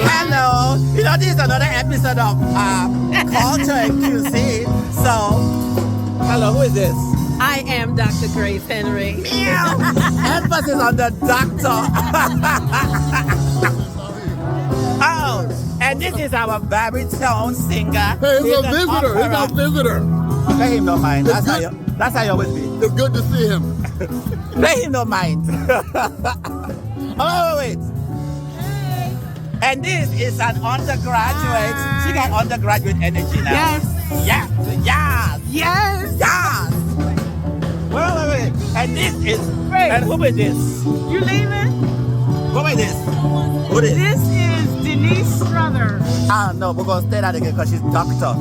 Hello. You know, this is another episode of Culture and Cuisine. So, hello, who is this? I am Dr. Grace Henry. Meow. Emphasis on the doctor. Oh, and this is our baritone singer. Hey, He's it's a an visitor. It's opera. our visitor. Pay him no mind. That's how you always be. It's good to see him. Pay him no mind. Oh, wait. And this is an undergraduate. She got undergraduate energy now. Yes. Yes. Yes. Yes. Yes. Wait. And this is. And who is this? You leaving? Who is this? Who is this? This is Denise Struthers. Ah, no, we're going to stay that again because she's doctor.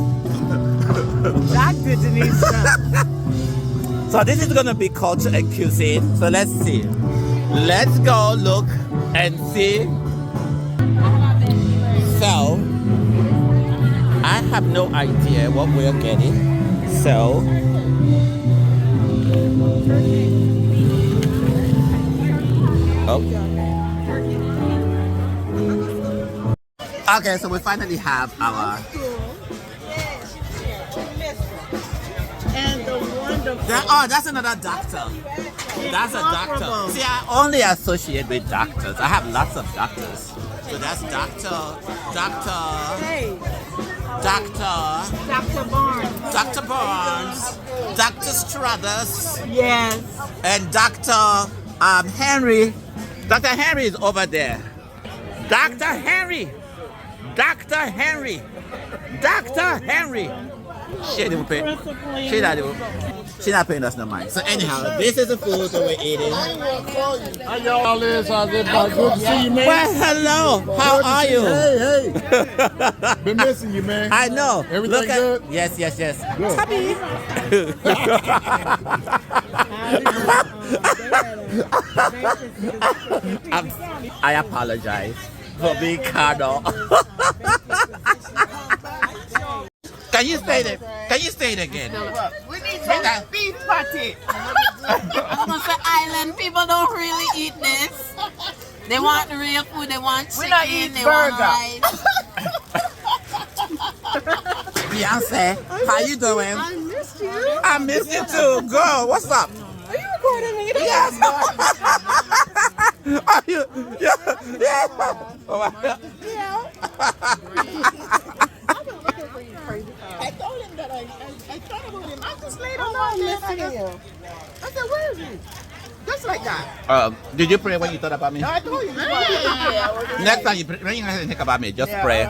Dr. Denise Struthers. So this is going to be culture and cuisine. So let's see. Let's go look and see. So, I have no idea what we're getting. So, okay, so we finally have our. And the wonderful. That's another doctor. That's a doctor. See, I only associate with doctors. I have lots of doctors. So that's Dr. Hey, Dr. Barnes, Dr. Struthers, yes. and Dr. Henry. Dr. Henry is over there. Dr. Henry. She didn't pay. She not paying us no mind. So anyhow, this is the food that we're eating. How y'all is? How's everybody? Good to see you, man. Well, hello. How are you? Hey. Been missing you, man. I know. Everything Look good? Yes. Good. Happy. I apologize for being carnal. Can you say it? Again? We need some beef patty. I'm gonna say island people don't really eat this. They want the real food. They want chicken. We not eat they burger. want rice. Beyonce, how you doing? I missed you. I miss you too, girl. What's up? Are you recording me? Yes. Are you? Yeah. Oh my God. I told him that I thought about him. I just laid on my list. I said, where is he? Just like that. Did you pray when you thought about me? No, I told you. Next time you pray, when you think about me, just pray.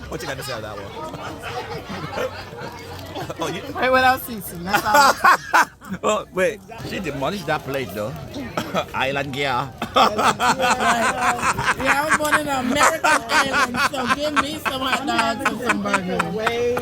What you got to say on that one? Oh, you. Pray without ceasing. That's all. Oh, wait. She demolished that plate though. Island girl. Yeah, I was born in an American island, so give me some hot dogs and some burgers.